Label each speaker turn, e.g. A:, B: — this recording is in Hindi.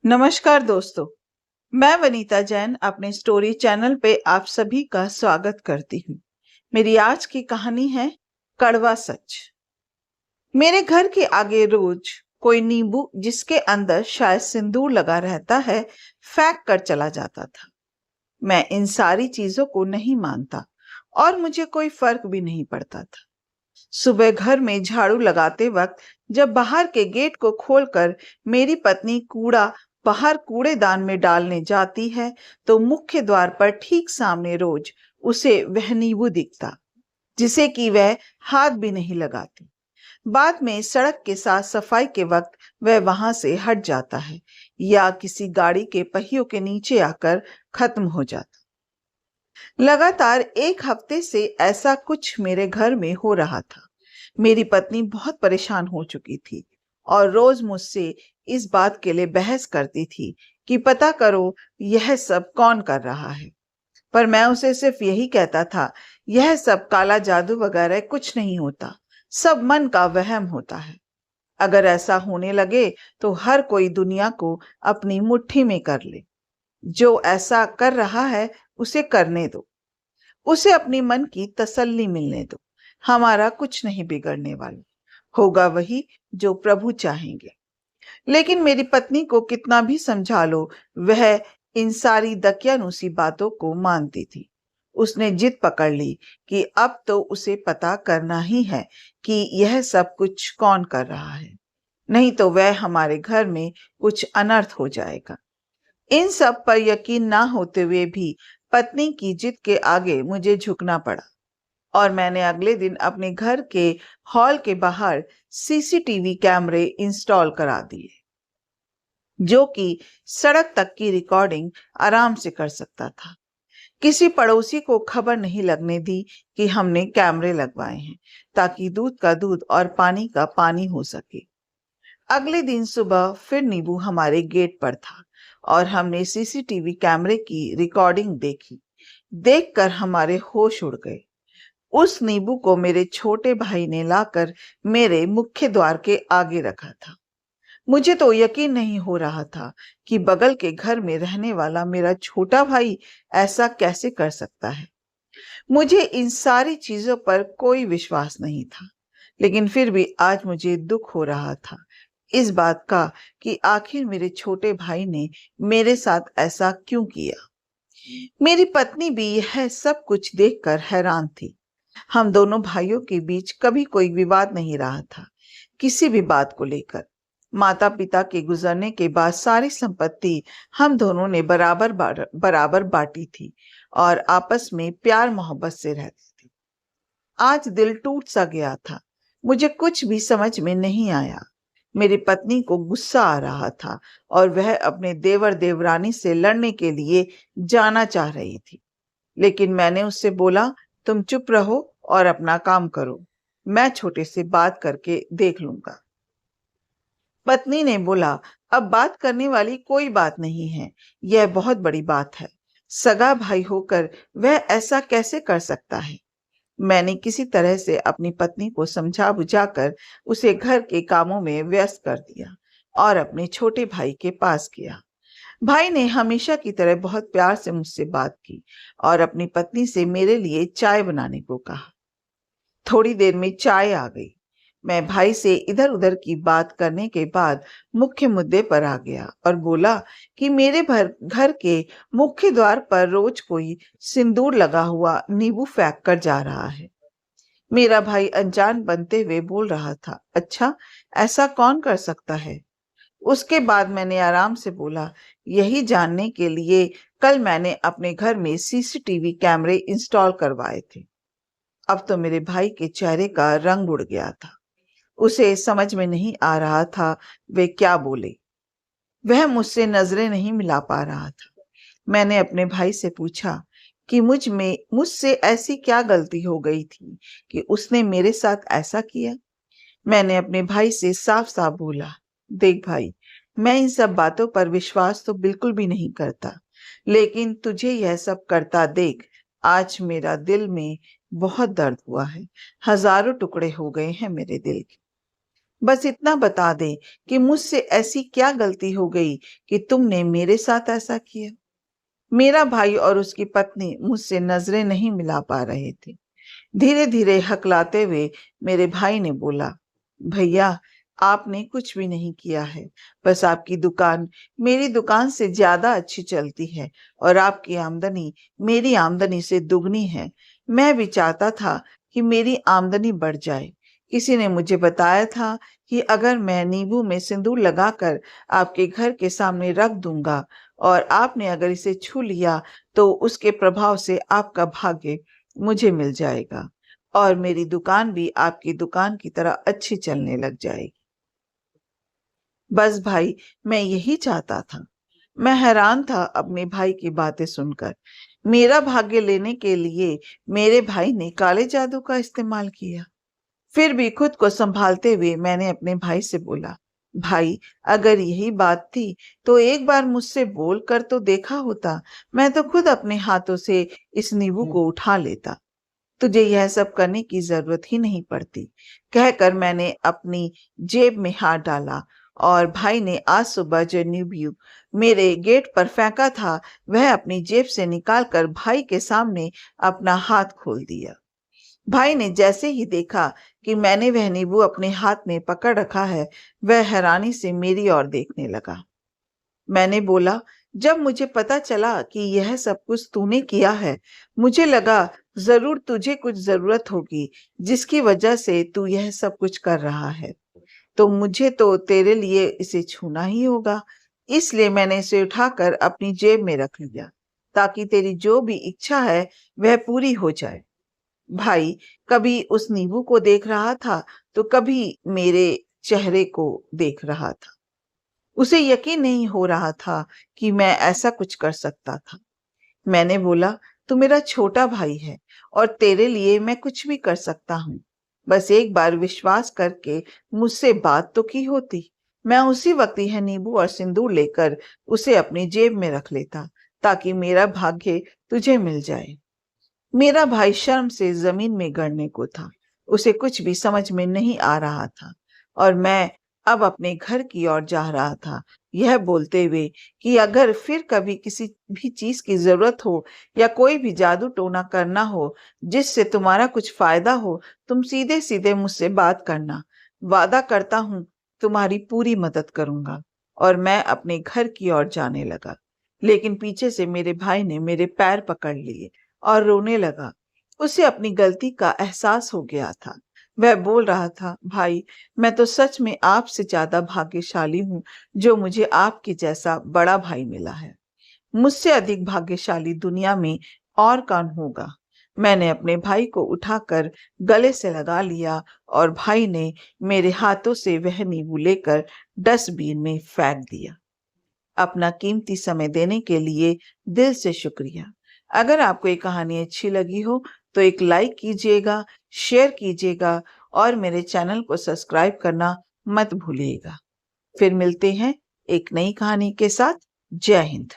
A: नमस्कार दोस्तों, मैं वनीता जैन अपने स्टोरी चैनल पे आप सभी का स्वागत करती हूँ। मेरी आज की कहानी है कड़वा सच। मेरे घर के आगे रोज कोई नींबू जिसके अंदर शायद सिंदूर लगा रहता है फेंक कर चला जाता था। मैं इन सारी चीजों को नहीं मानता और मुझे कोई फर्क भी नहीं पड़ता था। सुबह घर में झाड़ू लगाते वक्त जब बाहर के गेट को खोलकर मेरी पत्नी कूड़ा बाहर कूड़ेदान में डालने जाती है तो मुख्य द्वार पर ठीक सामने रोज उसे वह नींबू दिखता जिसे कि वह हाथ भी नहीं लगाती। बाद में सड़क के साथ सफाई के वक्त वह वहां से हट जाता है या किसी गाड़ी के पहियों के नीचे आकर खत्म हो जाता। लगातार एक हफ्ते से ऐसा कुछ मेरे घर में हो रहा था। मेरी पत्नी बहुत परेशान हो चुकी थी और रोज मुझसे इस बात के लिए बहस करती थी कि पता करो यह सब कौन कर रहा है। पर मैं उसे सिर्फ यही कहता था, यह सब काला जादू वगैरह कुछ नहीं होता, सब मन का वहम होता है। अगर ऐसा होने लगे तो हर कोई दुनिया को अपनी मुट्ठी में कर ले। जो ऐसा कर रहा है उसे करने दो, उसे अपनी मन की तसल्ली मिलने दो। हमारा कुछ नहीं बिगड़ने वाला, होगा वही जो प्रभु चाहेंगे। लेकिन मेरी पत्नी को कितना भी समझा लो, वह इन सारी दकियानूसी बातों को मानती थी। उसने जिद पकड़ ली कि अब तो उसे पता करना ही है कि यह सब कुछ कौन कर रहा है, नहीं तो वह हमारे घर में कुछ अनर्थ हो जाएगा। इन सब पर यकीन ना होते हुए भी पत्नी की जिद के आगे मुझे झुकना पड़ा और मैंने अगले दिन अपने घर के हॉल के बाहर सीसीटीवी कैमरे इंस्टॉल करा दिए, जो कि सड़क तक की रिकॉर्डिंग आराम से कर सकता था। किसी पड़ोसी को खबर नहीं लगने दी कि हमने कैमरे लगवाए हैं, ताकि दूध का दूध और पानी का पानी हो सके। अगले दिन सुबह फिर नींबू हमारे गेट पर था और हमने सीसीटीवी कैमरे की रिकॉर्डिंग देखी। देखकर हमारे होश उड़ गए। उस नींबू को मेरे छोटे भाई ने लाकर मेरे मुख्य द्वार के आगे रखा था। मुझे तो यकीन नहीं हो रहा था कि बगल के घर में रहने वाला मेरा छोटा भाई ऐसा कैसे कर सकता है। मुझे इन सारी चीजों पर कोई विश्वास नहीं था, लेकिन फिर भी आज मुझे दुख हो रहा था इस बात का कि आखिर मेरे छोटे भाई ने मेरे साथ ऐसा क्यों किया। मेरी पत्नी भी यह सब कुछ देखकर हैरान थी। हम दोनों भाइयों के बीच कभी कोई विवाद नहीं रहा था, किसी भी बात को लेकर। माता पिता के गुजरने के बाद सारी संपत्ति हम दोनों ने बराबर बांटी थी और आपस में प्यार मोहब्बत से रहते थे। आज दिल टूट सा गया था। मुझे कुछ भी समझ में नहीं आया। मेरी पत्नी को गुस्सा आ रहा था और वह अपने देवर देवरानी से लड़ने के लिए जाना चाह रही थी, लेकिन मैंने उससे बोला, तुम चुप रहो और अपना काम करो, मैं छोटे से बात करके देख लूंगा। पत्नी ने बोला, अब बात करने वाली कोई बात नहीं है, यह बहुत बड़ी बात है। सगा भाई होकर वह ऐसा कैसे कर सकता है। मैंने किसी तरह से अपनी पत्नी को समझा बुझाकर उसे घर के कामों में व्यस्त कर दिया और अपने छोटे भाई के पास किया। भाई ने हमेशा की तरह बहुत प्यार से मुझसे बात की और अपनी पत्नी से मेरे लिए चाय बनाने को कहा। थोड़ी देर में चाय आ गई। मैं भाई से इधर उधर की बात करने के बाद मुख्य मुद्दे पर आ गया और बोला कि मेरे घर के मुख्य द्वार पर रोज कोई सिंदूर लगा हुआ नींबू फेंक कर जा रहा है। मेरा भाई अनजान बनते हुए बोल रहा था, अच्छा, ऐसा कौन कर सकता है। उसके बाद मैंने आराम से बोला, यही जानने के लिए कल मैंने अपने घर में सीसीटीवी कैमरे इंस्टॉल करवाए थे। अब तो मेरे भाई के चेहरे का रंग उड़ गया था। उसे समझ में नहीं आ रहा था वे क्या बोले। वह मुझसे नजरें नहीं मिला पा रहा था। मैंने अपने भाई से पूछा कि मुझसे ऐसी क्या गलती हो गई थी कि उसने मेरे साथ ऐसा किया। मैंने अपने भाई से साफ साफ बोला, देख भाई, मैं इन सब बातों पर विश्वास तो बिल्कुल भी नहीं करता, लेकिन तुझे यह सब करता देख आज मेरा दिल में बहुत दर्द हुआ है। हजारों टुकड़े हो गए हैं मेरे दिल के। बस इतना बता दे कि मुझसे ऐसी क्या गलती हो गई कि तुमने मेरे साथ ऐसा किया। मेरा भाई और उसकी पत्नी मुझसे नजरें नहीं मिला पा रहे थे। धीरे धीरे हकलाते हुए मेरे भाई ने बोला, भैया, आपने कुछ भी नहीं किया है। बस आपकी दुकान मेरी दुकान से ज्यादा अच्छी चलती है और आपकी आमदनी मेरी आमदनी से दुगनी है। मैं भी चाहता था कि मेरी आमदनी बढ़ जाए। किसी ने मुझे बताया था कि अगर मैं नींबू में सिंदूर लगाकर आपके घर के सामने रख दूंगा और आपने अगर इसे छू लिया तो उसके प्रभाव से आपका भाग्य मुझे मिल जाएगा और मेरी दुकान भी आपकी दुकान की तरह अच्छी चलने लग जाएगी। बस भाई, मैं यही चाहता था। मैं हैरान था अपने भाई की बातें सुनकर। मेरा भाग्य लेने के लिए मेरे भाई ने काले जादू का इस्तेमाल किया। फिर भी खुद को संभालते हुए मैंने अपने भाई से बोला, भाई, अगर यही बात थी तो एक बार मुझसे बोल कर तो देखा होता। मैं तो खुद अपने हाथों से इस नींबू को उठा लेता। तुझे यह सब करने की जरूरत ही नहीं पड़ती। कहकर मैंने अपनी जेब में हाथ डाला और भाई ने आज सुबह जो नींबू मेरे गेट पर फेंका था वह अपनी जेब से निकालकर भाई के सामने अपना हाथ खोल दिया। भाई ने जैसे ही देखा कि मैंने वह नींबू अपने हाथ में पकड़ रखा है, वह हैरानी से मेरी ओर देखने लगा। मैंने बोला, जब मुझे पता चला कि यह सब कुछ तूने किया है, मुझे लगा जरूर तुझे कुछ जरूरत होगी जिसकी वजह से तू यह सब कुछ कर रहा है। तो मुझे तो तेरे लिए इसे छूना ही होगा। इसलिए मैंने इसे उठाकर अपनी जेब में रख लिया ताकि तेरी जो भी इच्छा है वह पूरी हो जाए। भाई कभी उस नींबू को देख रहा था तो कभी मेरे चेहरे को देख रहा था। उसे यकीन नहीं हो रहा था कि मैं ऐसा कुछ कर सकता था। मैंने बोला, तू मेरा छोटा भाई है और तेरे लिए मैं कुछ भी कर सकता हूँ। बस एक बार विश्वास करके मुझसे बात तो की होती। मैं उसी वक्त यह नींबू और सिंदूर लेकर उसे अपनी जेब में रख लेता ताकि मेरा भाग्य तुझे मिल जाए। मेरा भाई शर्म से जमीन में गड़ने को था। उसे कुछ भी समझ में नहीं आ रहा था और मैं अब अपने घर की ओर जा रहा था, यह बोलते हुए कि अगर फिर कभी किसी भी चीज की जरूरत हो या कोई भी जादू टोना करना हो जिससे तुम्हारा कुछ फायदा हो, तुम सीधे सीधे मुझसे बात करना। वादा करता हूँ तुम्हारी पूरी मदद करूंगा। और मैं अपने घर की ओर जाने लगा, लेकिन पीछे से मेरे भाई ने मेरे पैर पकड़ लिए और रोने लगा। उसे अपनी गलती का एहसास हो गया था। वह बोल रहा था, भाई, मैं तो सच में आपसे ज्यादा भाग्यशाली हूँ जो मुझे आपके जैसा बड़ा भाई मिला है। मुझसे अधिक भाग्यशाली दुनिया में और कौन होगा। मैंने अपने भाई को उठाकर गले से लगा लिया और भाई ने मेरे हाथों से वह नींबू लेकर डस्टबिन में फेंक दिया। अपना कीमती समय देने के लिए दिल से शुक्रिया। अगर आपको ये कहानी अच्छी लगी हो तो एक लाइक कीजिएगा, शेयर कीजिएगा और मेरे चैनल को सब्सक्राइब करना मत भूलिएगा। फिर मिलते हैं एक नई कहानी के साथ। जय हिंद।